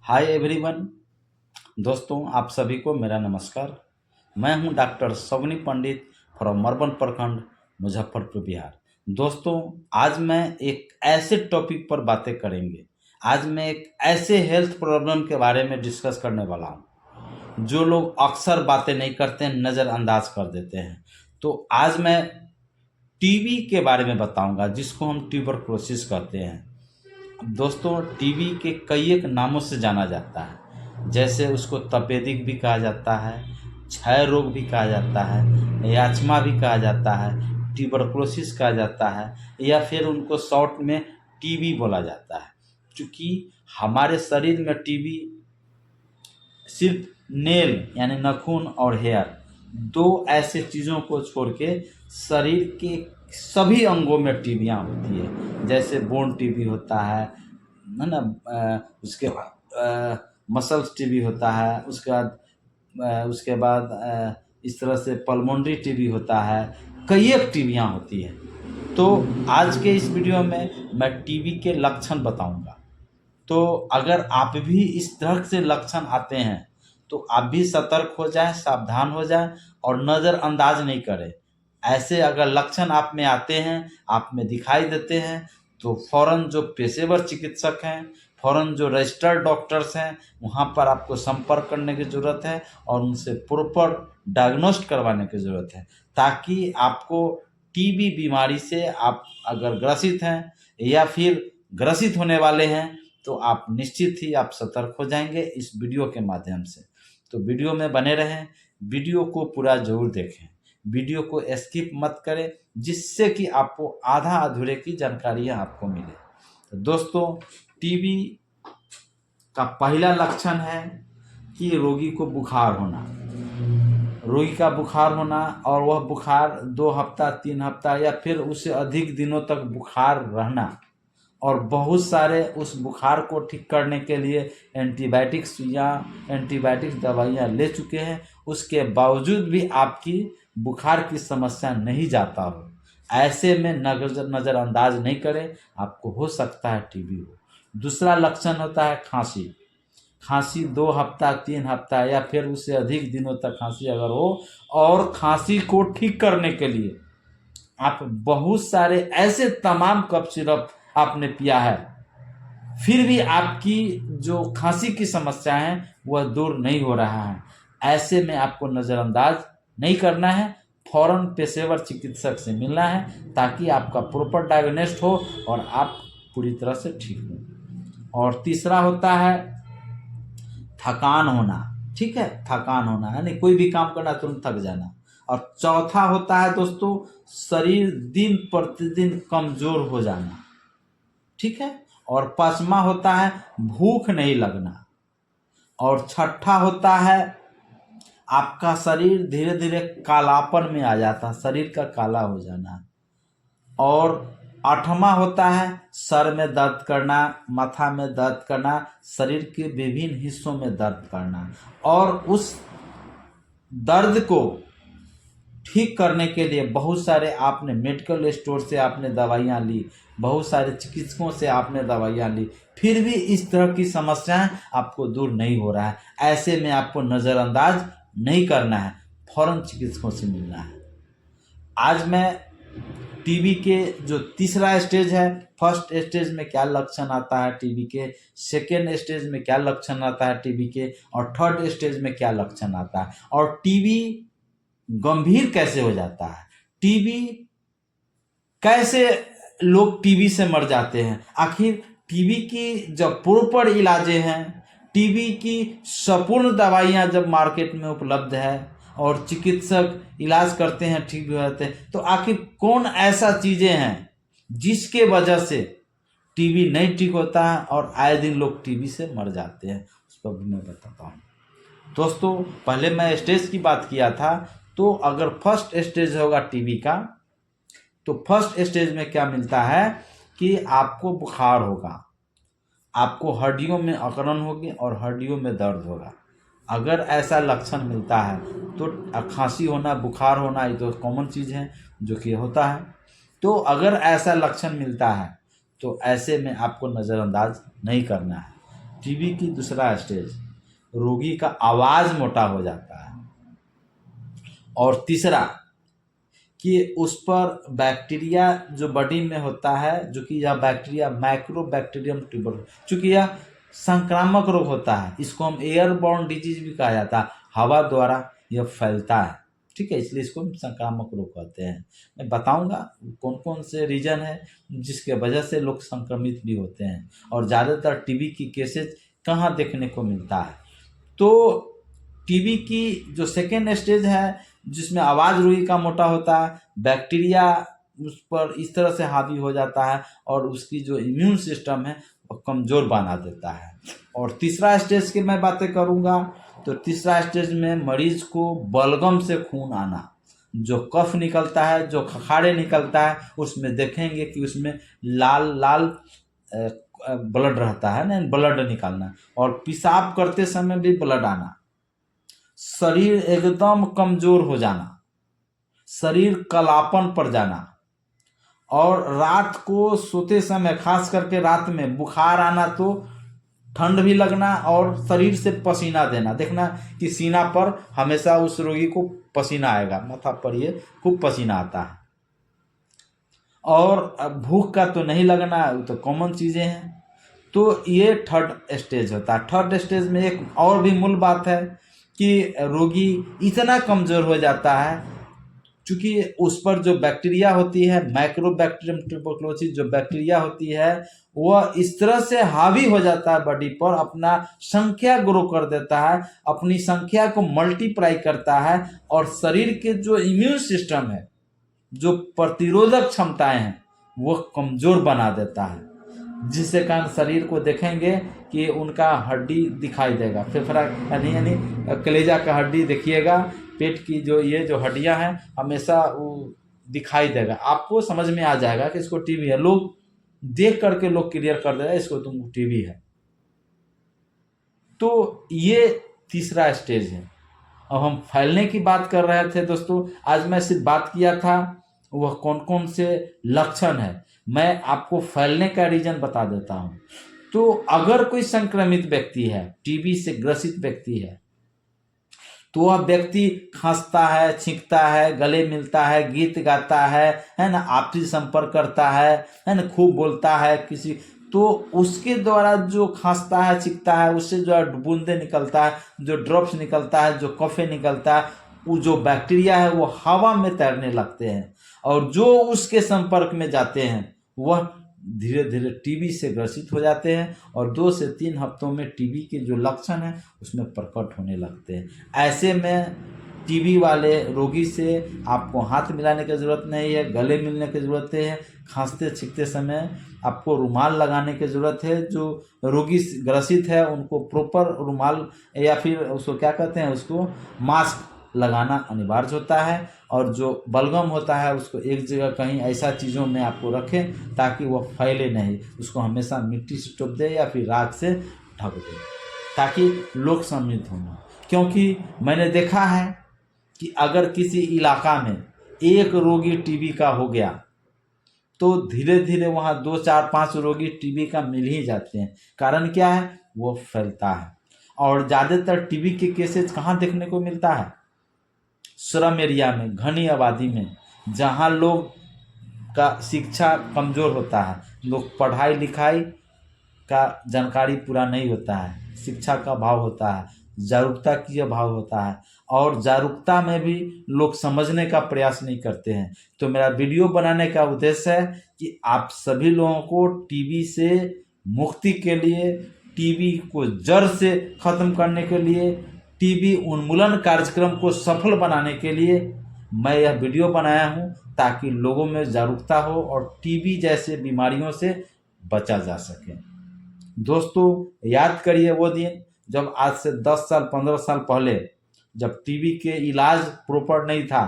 Hi everyone. दोस्तों, आप सभी को मेरा नमस्कार। मैं हूं डॉक्टर सवनी पंडित फ्रॉम मरबन प्रखंड, मुजफ्फरपुर, बिहार। दोस्तों, आज मैं एक ऐसे टॉपिक पर बातें करेंगे। आज मैं एक ऐसे हेल्थ प्रॉब्लम के बारे में डिस्कस करने वाला हूं जो लोग अक्सर बातें नहीं करते हैं, नज़रअंदाज कर देते हैं। तो आज मैं टीबी के बारे में बताऊंगा, जिसको हम ट्यूबरक्लोसिस कहते हैं। दोस्तों, टीबी के कई एक नामों से जाना जाता है। जैसे उसको तपेदिक भी कहा जाता है, क्षय रोग भी कहा जाता है, याचमा भी कहा जाता है, ट्यूबरक्लोसिस कहा जाता है, या फिर उनको शॉर्ट में टीबी बोला जाता है। क्योंकि हमारे शरीर में टीबी सिर्फ नेल यानी नाखून और हेयर, दो ऐसे चीज़ों को छोड़ के शरीर के सभी अंगों में टीबियाँ होती है। जैसे बोन टीबी होता है ना, उसके बाद मसल्स टीबी होता है, उसके बाद इस तरह से पल्मोनरी टीबी होता है। कई एक टीबियाँ होती है। तो आज के इस वीडियो में मैं टीबी के लक्षण बताऊंगा। तो अगर आप भी इस तरह से लक्षण आते हैं तो आप भी सतर्क हो जाएं, सावधान हो जाएं और नज़रअंदाज नहीं करें। ऐसे अगर लक्षण आप में आते हैं, आप में दिखाई देते हैं, तो फ़ौरन जो पेशेवर चिकित्सक हैं, फ़ौरन जो रजिस्टर्ड डॉक्टर्स हैं, वहाँ पर आपको संपर्क करने की ज़रूरत है और उनसे प्रॉपर डायग्नोस्ट करवाने की ज़रूरत है, ताकि आपको टीबी बीमारी से आप अगर ग्रसित हैं या फिर ग्रसित होने वाले हैं तो आप निश्चित ही आप सतर्क हो जाएंगे इस वीडियो के माध्यम से। तो वीडियो में बने रहें, वीडियो को पूरा जरूर देखें, वीडियो को स्किप मत करें, जिससे कि आपको आधा अधूरे की जानकारियां आपको मिले। तो दोस्तों, टीबी का पहला लक्षण है कि रोगी को बुखार होना। रोगी का बुखार होना, और वह बुखार 2 हफ्ता 3 हफ्ता या फिर उससे अधिक दिनों तक बुखार रहना, और बहुत सारे उस बुखार को ठीक करने के लिए एंटीबायोटिक्स या एंटीबायोटिक्स दवाइयाँ ले चुके हैं, उसके बावजूद भी आपकी बुखार की समस्या नहीं जाता हो। ऐसे में नज़रअंदाज नहीं करें, आपको हो सकता है टीबी हो। दूसरा लक्षण होता है खांसी। खांसी 2 हफ्ता 3 हफ्ता या फिर उससे अधिक दिनों तक खांसी अगर हो, और खांसी को ठीक करने के लिए आप बहुत सारे ऐसे तमाम कफ सिरप आपने पिया है, फिर भी आपकी जो खांसी की समस्या है वह दूर नहीं हो रहा है। ऐसे में आपको नज़रअंदाज नहीं करना है, फौरन पेशेवर चिकित्सक से मिलना है, ताकि आपका प्रॉपर डायग्नोस्ट हो और आप पूरी तरह से ठीक हो। और तीसरा होता है थकान होना। ठीक है, थकान होना यानी कोई भी काम करना तुरंत थक जाना। और चौथा होता है दोस्तों, शरीर दिन प्रतिदिन कमजोर हो जाना। ठीक है, और पांचवा होता है भूख नहीं लगना। और छठा होता है आपका शरीर धीरे धीरे कालापन में आ जाता, शरीर का काला हो जाना। और आठवां होता है सर में दर्द करना, माथा में दर्द करना, शरीर के विभिन्न हिस्सों में दर्द करना। और उस दर्द को ठीक करने के लिए बहुत सारे आपने मेडिकल स्टोर से आपने दवाइयाँ ली, बहुत सारे चिकित्सकों से आपने दवाइयाँ ली, फिर भी इस तरह की समस्याएं आपको दूर नहीं हो रहा है। ऐसे में आपको नज़रअंदाज नहीं करना है, फौरन चिकित्सकों से मिलना है। आज मैं टीबी के जो तीसरा स्टेज है, फर्स्ट स्टेज में क्या लक्षण आता है टीबी के, सेकेंड स्टेज में क्या लक्षण आता है टीबी के, और थर्ड स्टेज में क्या लक्षण आता है, और टीबी गंभीर कैसे हो जाता है, टीबी कैसे लोग टीबी से मर जाते हैं, आखिर टीबी की जब प्रॉपर इलाजें हैं, टीबी की संपूर्ण दवाइयां जब मार्केट में उपलब्ध है और चिकित्सक इलाज करते हैं, ठीक भी हो जाते हैं, तो आखिर कौन ऐसा चीजें हैं जिसके वजह से टीबी नहीं ठीक होता है और आए दिन लोग टीबी से मर जाते हैं, उस पर भी मैं बताता हूँ। दोस्तों, पहले मैं स्टेज की बात किया था, तो अगर फर्स्ट स्टेज होगा टीबी का, तो फर्स्ट स्टेज में क्या मिलता है कि आपको बुखार होगा, आपको हड्डियों में अकड़न होगी और हड्डियों में दर्द होगा। अगर ऐसा लक्षण मिलता है तो खांसी होना, बुखार होना, ये तो कॉमन चीज़ है जो कि होता है। तो अगर ऐसा लक्षण मिलता है तो ऐसे में आपको नज़रअंदाज नहीं करना है। टीबी की दूसरा स्टेज, रोगी का आवाज़ मोटा हो जाता है। और तीसरा कि उस पर बैक्टीरिया जो बॉडी में होता है, जो कि यह बैक्टीरिया माइक्रोबैक्टीरियम ट्यूबर, चूँकि यह संक्रामक रोग होता है, इसको हम एयरबॉर्न डिजीज भी कहा जाता है, हवा द्वारा यह फैलता है, ठीक है, इसलिए इसको हम संक्रामक रोग कहते हैं। मैं बताऊंगा कौन कौन से रीजन है जिसके वजह से लोग संक्रमित भी होते हैं, और ज़्यादातर टीबी की केसेज कहाँ देखने को मिलता है। तो टीबी की जो सेकेंड स्टेज है, जिसमें आवाज़ रोगी का मोटा होता है, बैक्टीरिया उस पर इस तरह से हावी हो जाता है और उसकी जो इम्यून सिस्टम है वो कमज़ोर बना देता है। और तीसरा स्टेज की मैं बातें करूँगा तो तीसरा स्टेज में मरीज को बलगम से खून आना, जो कफ निकलता है, जो खखाड़े निकलता है, उसमें देखेंगे कि उसमें लाल लाल ब्लड रहता है ना, ब्लड निकलना, और पेशाब करते समय भी ब्लड आना, शरीर एकदम कमजोर हो जाना, शरीर कालापन पड़ जाना, और रात को सोते समय खास करके रात में बुखार आना, तो ठंड भी लगना और शरीर से पसीना देना, देखना कि सीना पर हमेशा उस रोगी को पसीना आएगा, माथा पर ये खूब पसीना आता है। और भूख का तो नहीं लगना, वो तो कॉमन चीज़ें हैं। तो ये थर्ड स्टेज होता है। थर्ड स्टेज में एक और भी मूल बात है कि रोगी इतना कमज़ोर हो जाता है, चूँकि उस पर जो बैक्टीरिया होती है, माइक्रोबैक्टीरियम ट्यूबरकुलोसिस जो बैक्टीरिया होती है, वह इस तरह से हावी हो जाता है बॉडी पर, अपना संख्या ग्रो कर देता है, अपनी संख्या को मल्टीप्लाई करता है, और शरीर के जो इम्यून सिस्टम है, जो प्रतिरोधक क्षमताएं हैं, वह कमज़ोर बना देता है, जिससे कारण शरीर को देखेंगे कि उनका हड्डी दिखाई देगा, फेफड़ा यानी कलेजा का हड्डी देखिएगा, पेट की जो ये जो हड्डियां हैं हमेशा वो दिखाई देगा, आपको समझ में आ जाएगा कि इसको टीबी है। लोग देख करके लोग क्लियर कर देगा इसको तुमको टीबी है। तो ये तीसरा स्टेज है। अब हम फैलने की बात कर रहे थे दोस्तों, आज मैं सिर्फ बात किया था वह कौन कौन से लक्षण है, मैं आपको फैलने का रीजन बता देता हूँ। तो अगर कोई संक्रमित व्यक्ति है, टीबी से ग्रसित व्यक्ति है, तो वह व्यक्ति खांसता है, छींकता है, गले मिलता है, गीत गाता है ना, आपसी संपर्क करता है ना, खूब बोलता है किसी, तो उसके द्वारा जो खांसता है, छींकता है, उससे जो बूंदे निकलता है, जो ड्रॉप्स निकलता है, जो कफे निकलता है, वो जो बैक्टीरिया है वो हवा में तैरने लगते हैं, और जो उसके संपर्क में जाते हैं वह धीरे धीरे टीबी से ग्रसित हो जाते हैं, और 2 से 3 हफ्तों में टीबी के जो लक्षण हैं उसमें प्रकट होने लगते हैं। ऐसे में टीबी वाले रोगी से आपको हाथ मिलाने की ज़रूरत नहीं है, गले मिलने की ज़रूरत है, खांसते छींकते समय आपको रुमाल लगाने की ज़रूरत है। जो रोगी ग्रसित है उनको प्रॉपर रुमाल या फिर उसको क्या कहते हैं, उसको मास्क लगाना अनिवार्य होता है, और जो बलगम होता है उसको एक जगह कहीं ऐसा चीज़ों में आपको रखें ताकि वह फैले नहीं, उसको हमेशा मिट्टी से टोप दे या फिर राख से ढक दे ताकि लोग सम्मिलित हों। क्योंकि मैंने देखा है कि अगर किसी इलाका में एक रोगी टीबी का हो गया तो धीरे धीरे वहाँ 2, 4, 5 रोगी टीबी का मिल ही जाते हैं। कारण क्या है, वो फैलता है। और ज़्यादातर टीबी के केसेस कहाँ देखने को मिलता है, स्लम एरिया में, घनी आबादी में, जहाँ लोग का शिक्षा कमज़ोर होता है, लोग पढ़ाई लिखाई का जानकारी पूरा नहीं होता है, शिक्षा का अभाव होता है, जागरूकता की अभाव होता है, और जागरूकता में भी लोग समझने का प्रयास नहीं करते हैं। तो मेरा वीडियो बनाने का उद्देश्य है कि आप सभी लोगों को टीबी से मुक्ति के लिए, टीबी को जड़ से ख़त्म करने के लिए, टीबी उन्मूलन कार्यक्रम को सफल बनाने के लिए मैं यह वीडियो बनाया हूं, ताकि लोगों में जागरूकता हो और टीबी जैसे बीमारियों से बचा जा सके। दोस्तों याद करिए वो दिन जब आज से 10 साल 15 साल पहले जब टीबी के इलाज प्रॉपर नहीं था,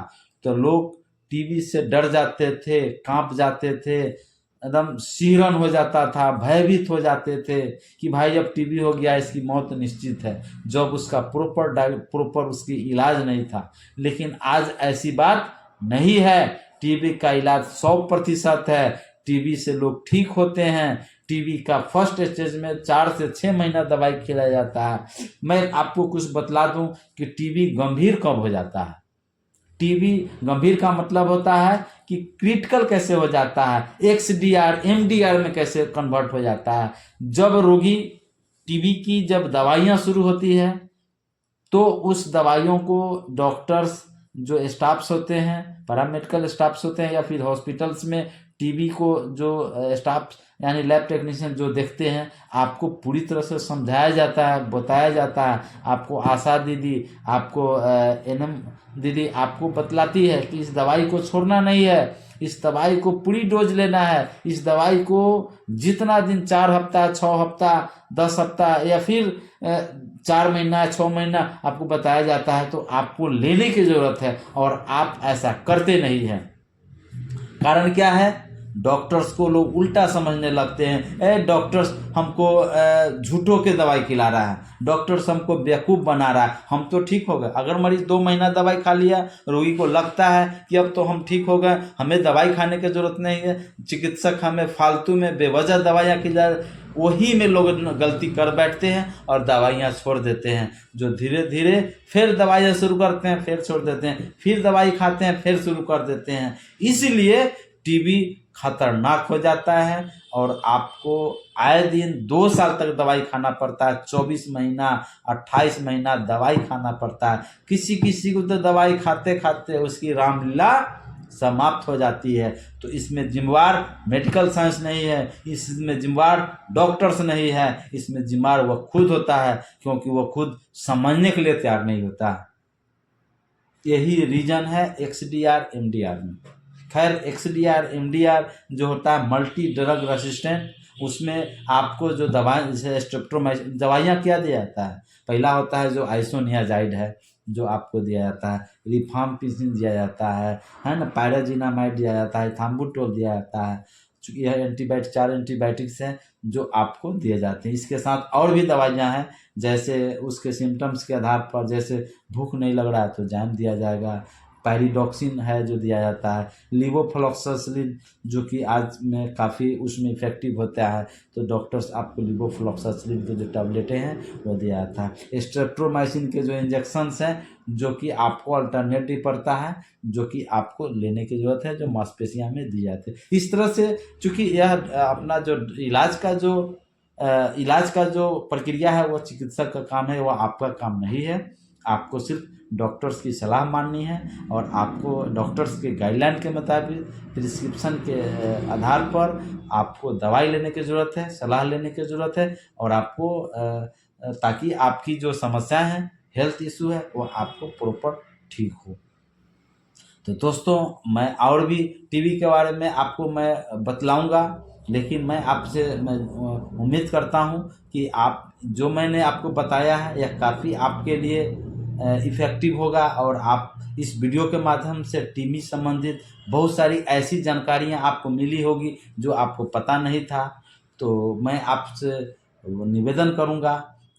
तो लोग टीबी से डर जाते थे, कांप जाते थे, एकदम सिहरन हो जाता था, भयभीत हो जाते थे कि भाई अब टीबी हो गया इसकी मौत निश्चित है, जब उसका प्रॉपर उसकी इलाज नहीं था। लेकिन आज ऐसी बात नहीं है, टीबी का इलाज 100% है, टीबी से लोग ठीक होते हैं, टीबी का फर्स्ट स्टेज में 4 से 6 महीना दवाई खिलाया जाता है। मैं आपको कुछ बतला दूं कि टीबी गंभीर कब हो जाता है। टीबी गंभीर का मतलब होता है कि क्रिटिकल कैसे हो जाता है, एक्सडीआर एमडीआर में कैसे कन्वर्ट हो जाता है। जब रोगी टीबी की जब दवाइयाँ शुरू होती है तो उस दवाइयों को डॉक्टर्स जो स्टाफ्स होते हैं, पैरामेडिकल स्टाफ्स होते हैं, या फिर हॉस्पिटल्स में टीबी को जो स्टाफ यानी लैब टेक्नीशियन जो देखते हैं, आपको पूरी तरह से समझाया जाता है, बताया जाता है। आपको आशा दीदी, आपको एनएम दीदी आपको बतलाती है कि इस दवाई को छोड़ना नहीं है, इस दवाई को पूरी डोज लेना है, इस दवाई को जितना दिन 4 हफ्ता 6 हफ्ता 10 हफ्ता या फिर 4 महीना 6 महीना आपको बताया जाता है, तो आपको लेने की ज़रूरत है और आप ऐसा करते नहीं हैं। कारण क्या है, डॉक्टर्स को लोग उल्टा समझने लगते हैं। डॉक्टर्स हमको झूठों के दवाई खिला रहा है, डॉक्टर्स हमको बेवकूफ़ बना रहा है, हम तो ठीक हो गए। अगर मरीज 2 महीना दवाई खा लिया, रोगी को लगता है कि अब तो हम ठीक हो गए, हमें दवाई खाने की ज़रूरत नहीं है, चिकित्सक हमें फालतू में बेवजह दवाइयाँ खिला, वही में लोग गलती कर बैठते हैं और दवाइयाँ छोड़ देते हैं। जो धीरे धीरे फिर दवाइयाँ शुरू करते हैं, फिर छोड़ देते हैं, फिर दवाई खाते हैं, फिर शुरू कर देते हैं। इसीलिए टीबी खतरनाक हो जाता है और आपको आए दिन 2 साल तक दवाई खाना पड़ता है, 24 महीना 28 महीना दवाई खाना पड़ता है। किसी किसी को तो दवाई खाते खाते उसकी रामलीला समाप्त हो जाती है। तो इसमें जिम्मेवार मेडिकल साइंस नहीं है, इसमें जिम्मेवार डॉक्टर्स नहीं है, इसमें जिम्मेवार वह खुद होता है, क्योंकि वह खुद समझने के लिए तैयार नहीं होता। यही रीजन है एक्सडीआर एमडीआर में। खैर, एक्सडीआर एमडीआर जो होता है मल्टी ड्रग रेसिस्टेंट, उसमें आपको जो दवाएं जैसे स्ट्रेप्टोमाइसिन दवाइयाँ क्या दिया जाता है, पहला होता है जो आइसोनियाजाइड है जो आपको दिया जाता है, रिफाम्पिसिन दिया जाता है ना, पायराजिनामाइड दिया जाता है, थाम्बुटोल दिया जाता है। चूँकि यह एंटीबायोटिक 4 एंटीबायोटिक्स हैं जो आपको दिए जाते हैं। इसके साथ और भी दवाइयाँ हैं, जैसे उसके सिम्टम्स के आधार पर, जैसे भूख नहीं लग रहा है तो जैम दिया जाएगा, पैरिडॉक्सिन है जो दिया जाता है, लिवोफ्लॉक्सासिलिन जो कि आज में काफ़ी उसमें इफेक्टिव होता है, तो डॉक्टर्स आपको लिवोफ्लॉक्सासिलिन के जो टैबलेटें हैं वो दिया जाता है। स्ट्रेप्टोमाइसिन के जो इंजेक्शंस हैं जो कि आपको अल्टरनेटिव पड़ता है, जो कि आपको लेने की ज़रूरत है, जो मांसपेशियाँ में दी जाती है। इस तरह से चूँकि यह अपना जो इलाज का जो प्रक्रिया है वो चिकित्सक का काम है, वो आपका काम नहीं है। आपको सिर्फ डॉक्टर्स की सलाह माननी है और आपको डॉक्टर्स के गाइडलाइन के मुताबिक प्रिस्क्रिप्शन के आधार पर आपको दवाई लेने की ज़रूरत है, सलाह लेने की ज़रूरत है, और आपको ताकि आपकी जो समस्याएं हैं, हेल्थ इशू है, वो आपको प्रॉपर ठीक हो। तो दोस्तों, मैं और भी टीबी के बारे में आपको मैं बतलाऊंगा, लेकिन मैं उम्मीद करता हूं कि आप जो मैंने आपको बताया है यह काफ़ी आपके लिए इफ़ेक्टिव होगा और आप इस वीडियो के माध्यम से टीबी संबंधित बहुत सारी ऐसी जानकारियां आपको मिली होगी जो आपको पता नहीं था। तो मैं आपसे निवेदन करूंगा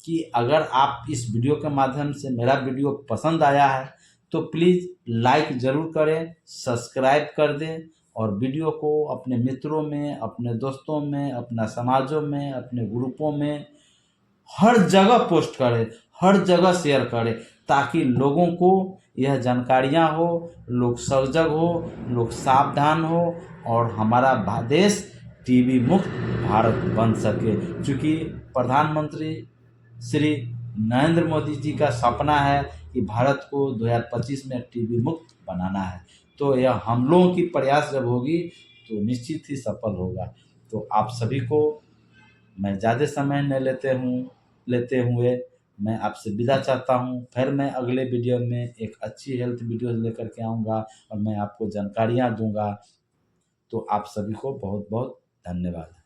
कि अगर आप इस वीडियो के माध्यम से मेरा वीडियो पसंद आया है तो प्लीज़ लाइक ज़रूर करें, सब्सक्राइब कर दें और वीडियो को अपने मित्रों में, अपने दोस्तों में, अपना समाजों में, अपने ग्रुपों में हर जगह पोस्ट करें, हर जगह शेयर करें, ताकि लोगों को यह जानकारियाँ हो, लोग सजग हो, लोग सावधान हो और हमारा देश टीबी मुक्त भारत बन सके। क्योंकि प्रधानमंत्री श्री नरेंद्र मोदी जी का सपना है कि भारत को 2025 में टीबी मुक्त बनाना है, तो यह हम लोगों की प्रयास जब होगी तो निश्चित ही सफल होगा। तो आप सभी को मैं ज़्यादा समय न लेते हुए मैं आपसे विदा चाहता हूँ। फिर मैं अगले वीडियो में एक अच्छी हेल्थ वीडियो लेकर के आऊँगा और मैं आपको जानकारियाँ दूँगा। तो आप सभी को बहुत बहुत धन्यवाद।